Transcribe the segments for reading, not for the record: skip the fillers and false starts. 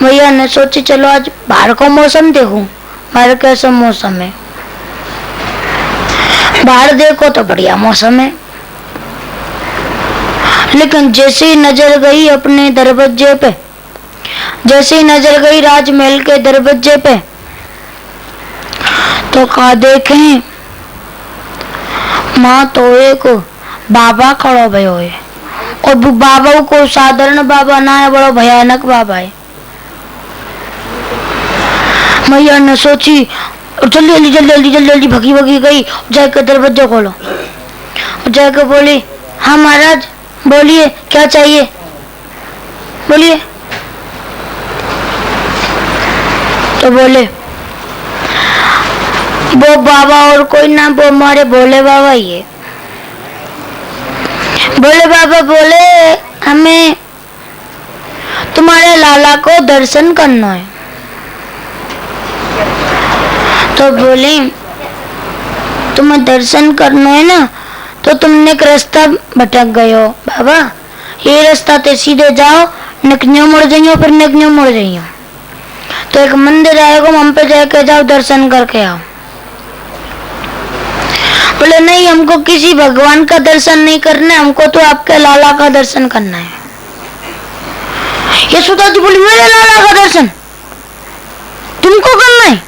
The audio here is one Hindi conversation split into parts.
भैया ने सोची चलो आज बाहर का मौसम देखूं, बाहर कैसा मौसम है। बाहर देखो तो बढ़िया मौसम है, लेकिन जैसे ही नजर गई अपने दरवाजे पे, जैसे ही नजर गई राजमहल के दरवाजे पे, तो कहा देखें माँ तो एक बाबा खड़ो भयो है, और बाबा को साधारण बाबा ना है, बड़ा भयानक बाबा है। मैया ने सोची जल्दी जल्दी जल्दी जल्दी जल्दी जल्दी भगी भगी गई, जाकर दरवाजा खोलो, जाकर बोली हाँ महाराज बोलिए क्या चाहिए, बोलिए। तो बोले वो बाबा और कोई ना, वो हमारे भोले बाबा ही है। भोले बाबा बोले हमें तुम्हारे लाला को दर्शन करना है। तो बोले तुम्हें दर्शन करना है ना, तो तुमने एक रास्ता भटक गए हो बाबा, ये रास्ता ते सीधे जाओ, नकन्यो मुड़ जाइयो, फिर नकन्यो मुड़ जाइयो, तो एक मंदिर आएगा, हम पे जाके जाओ दर्शन करके आओ। बोले नहीं हमको किसी भगवान का दर्शन नहीं करना है, हमको तो आपके लाला का दर्शन करना है। यशोदा जी बोली मेरे लाला का दर्शन तुमको करना है?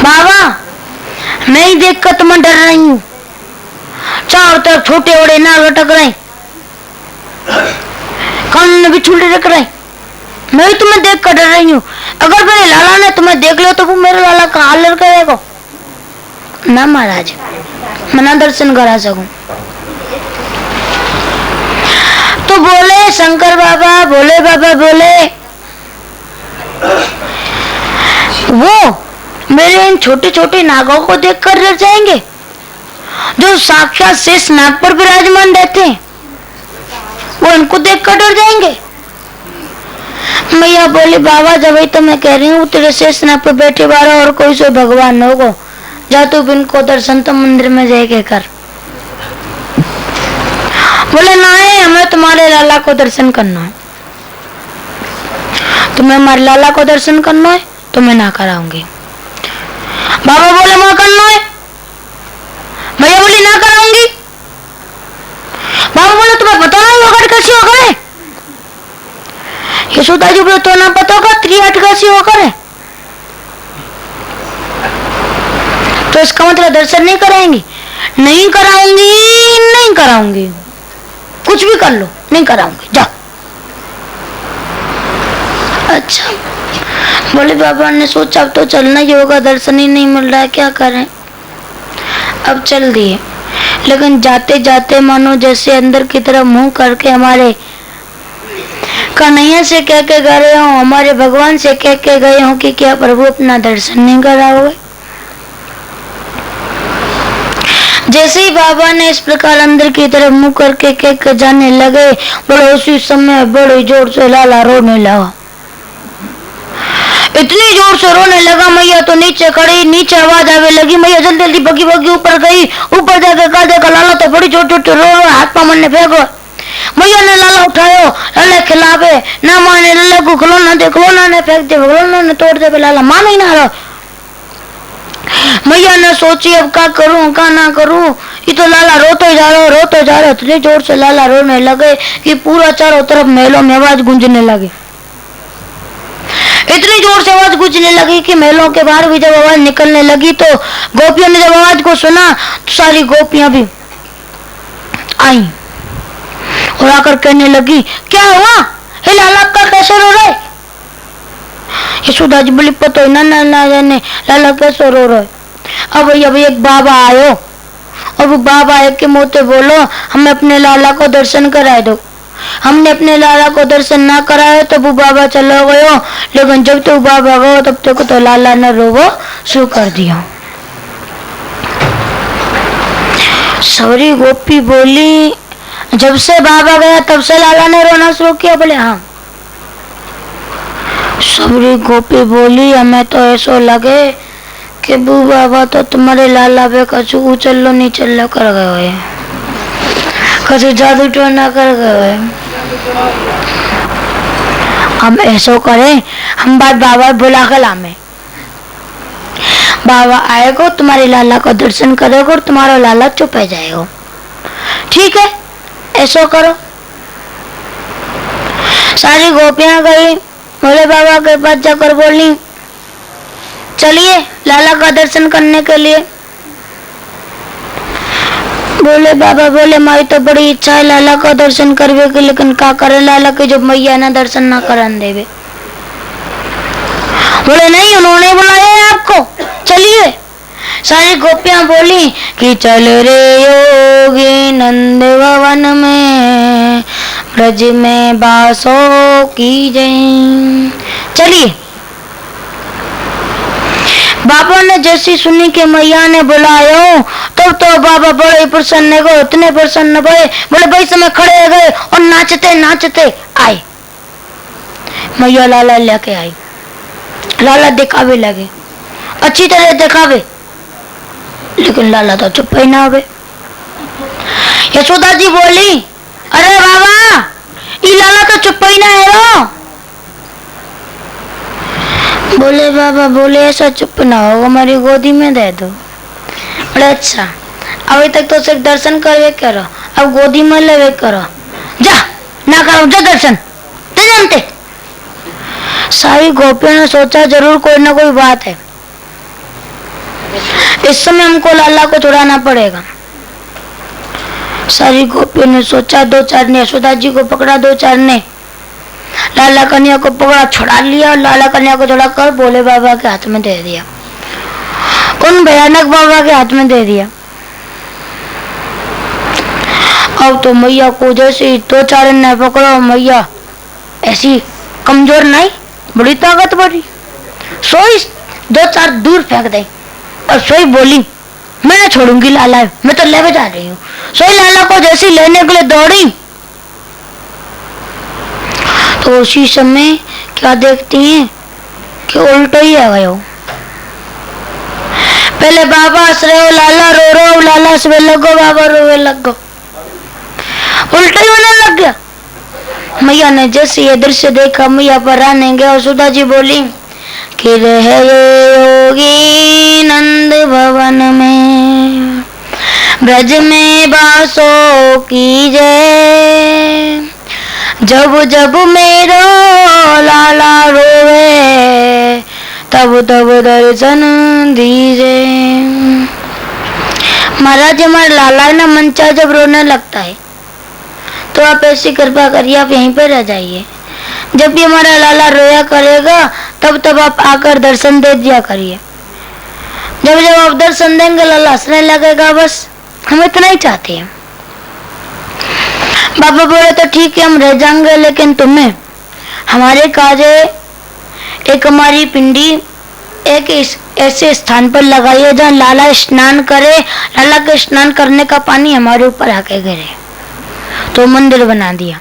बाबा मैं देख कर तुम्हें डर रही हूँ, चारों तरफ छोटे बड़े नाग लटक रहे, कान में बिछुड़े रख रहे, मैं भी तुम्हें देख कर डर रही हूँ। अगर मेरे लाला ने तुम्हें देख लिया तो वो मेरे लाला का हाल करेगा ना महाराज, मैं ना दर्शन करा सकूं। तो बोले शंकर बाबा, भोले बाबा बोले वो मेरे इन छोटे छोटे नागों को देखकर डर जाएंगे जो साक्षात शेष नाग पर विराजमान रहते हैं, वो इनको देखकर डर जाएंगे। मैया बोली बाबा जब ही तो मैं कह रही हूँ तेरे शेष नाग पर बैठे बारा और कोई सो भगवान होगो, जा तू इनको दर्शन तो मंदिर में जाके कर। बोले ना है हमें तुम्हारे लाला को दर्शन करना है, तुम्हें हमारे लाला को दर्शन करना है तो मैं ना कराऊंगी। बाबा बोले मैं करना है, भैया बोली ना कराऊंगी। बाबा बोले तुम्हें पता नहीं होगा कैसी होकर है? यशोदा जी बोले तो ना पता होगा त्रिहट कैसी होकर है, तो इसका मतलब दर्शन नहीं कराएंगी? नहीं कराऊंगी, नहीं कराऊंगी, कुछ भी कर लो नहीं कराऊंगी, जाओ। अच्छा बोले बाबा ने सोचा अब तो चलना ही होगा, दर्शन ही नहीं मिल रहा है, क्या करें। अब चल दिए, लेकिन जाते जाते मानो जैसे अंदर की तरफ मुंह करके हमारे कन्हैया से कह के गए हो, हमारे भगवान से कह के गए हो कि क्या प्रभु अपना दर्शन नहीं कराओगे। जैसे ही बाबा ने इस प्रकार अंदर की तरफ मुंह करके कह के जाने लगे, बोले उसी समय बड़े जोर से लाला रोने लगा, इतनी जोर से रोने लगा। मैया तो नीचे खड़ी, नीचे आवाज आवे लगी, मैया जल्दी जल्दी भगी भगी ऊपर गई, ऊपर जाके कहा देखा लाला तो बड़ी छोटे छोटे रो रहा, हाथ पांव मरने फेंको। मैया ने लाला उठायो, लाला खिलावे ना माने, लाला को खिलौना दे, खिलौना ने फेंक दे, खिलौना ने तोड़ दे, लाला मान ही ना रहा। मैया ने सोची अब क्या करूं क्या ना करूं, ये तो लाला रोते जा रहा रोते जा रहा। इतनी जोर से लाला रोने लगे कि पूरा चारों तरफ महलों में आवाज गूंजने लगी, इतनी जोर से आवाज गूंजने लगी कि महलों के बाहर भी जब आवाज निकलने लगी तो गोपियों ने जब आवाज को सुना तो सारी गोपियां भी आई और आकर कहने लगी क्या हुआ, हे लाला का कैसे रो रहे? यशोदा जी बोली पता ना ना ना जाने लाला कैसे रो रहे। अब एक बाबा आयो और वो बाबा आए के मोते बोलो हमें अपने लाला को दर्शन कराए दो। हमने अपने लाला को दर्शन ना कराया तो वो बाबा चला गयो, लेकिन जब तक बाबा गयो तब तक तो लाला ने रोवो शुरू कर दिया। सौरी गोपी बोली जब से बाबा गया तब से लाला ने रोना शुरू किया? बोले हाँ। सौरी गोपी बोली हमें तो ऐसा लगे कि बू बाबा तो तुम्हारे लाला पे कछु उचल्लो नहीं चल्लो कर गए, कछु जादू टोना कर गए। हम ऐसा करें, हम बात बाबा बुला कर लामे, बाबा आएगा तुम्हारे लाला का दर्शन करेगा और तुम्हारा लाला चुप हो जाएगा। ठीक है, ऐसा करो। सारी गोपियां गई, भोले बाबा के पास जाकर बोली चलिए लाला का दर्शन करने के लिए। भोले बाबा बोले मारी तो बड़ी इच्छा है लाला का दर्शन करवे के, लेकिन क्या करे लाला के जब मैया ना दर्शन ना करन देवे। बोले नहीं, उन्होंने बुलाया है आपको, चलिए। सारी गोपियां बोली कि चल रे योगी नंद भवन में, ब्रज में बासो की जय। चलिए। बाबा ने जैसी सुनी कि मैया ने बुलाया, तब तो बाबा बड़े प्रसन्न गए, इतने प्रसन्न भये, बोले भाई समय खड़े गए और नाचते नाचते आए। मैया लाला लेके आई, लाला दिखावे लगे, अच्छी तरह दिखावे, लेकिन लाला तो चुप ही ना हुए। यशोदा जी बोली अरे बाबा ये लाला तो चुप ही ना है रो। बोले बाबा बोले ऐसा चुप ना होगा, हमारी गोदी में दे दो। बोले अच्छा, अभी तक तो सिर्फ दर्शन करवे करो, अब गोदी में लेवे करो, जा ना करो जा दर्शन ते जानते। सारी गोपियों ने सोचा जरूर कोई ना कोई बात है, इस समय हमको लाला को छुड़ाना पड़ेगा। सारी गोपियों ने सोचा, दो चार ने यशोदा जी को पकड़ा, दो चार ने लाला कन्या को पकड़ा, छुड़ा लिया और लाला कन्या को छुड़ा कर भोले बाबा के हाथ में दे दिया, उन भयानक बाबा के हाथ में दे दिया। अब तो मैया को जैसे दो चार ने पकड़ो, मैया ऐसी कमजोर नहीं, बड़ी ताकत बड़ी, सोई दो चार दूर फेंक दे और सोई बोली मैं ना छोड़ूंगी लाला, मैं तो लेवे जा रही हूँ। सोई लाला को जैसी लेने के लिए दौड़ी, तो उसी समय क्या देखती हैं कि उल्टा ही आ गया। पहले बाबा हंस रहे हो, लाला रो रो, लाला हंसने लगो, बाबा रोवे लगो, उल्टा ही होने लग गया। मैया ने जैसे ये दृश्य देखा, मैया पर आने गया और सुधा जी बोली कि रहे योगी नंद भवन में, ब्रज में बासो की जय, जब जब मेरो लाला रोवे, तब तब दर्शन दीजे। महाराज हमारे लाला ना मन चाहे जब रोने लगता है तो आप ऐसी कृपा करिए आप यहीं पर रह जाइए, जब भी हमारा लाला रोया करेगा तब तब आप आकर दर्शन दे दिया करिए। जब जब आप दर्शन देंगे लाला हंसने लगेगा, बस हम इतना ही चाहते हैं। बाबा बोले तो ठीक है हम रह जाएंगे, लेकिन तुम्हें हमारे काजे एक हमारी पिंडी एक ऐसे स्थान पर लगाइए जहाँ लाला स्नान करे, लाला के स्नान करने का पानी हमारे ऊपर आके गिरे। तो मंदिर बना दिया।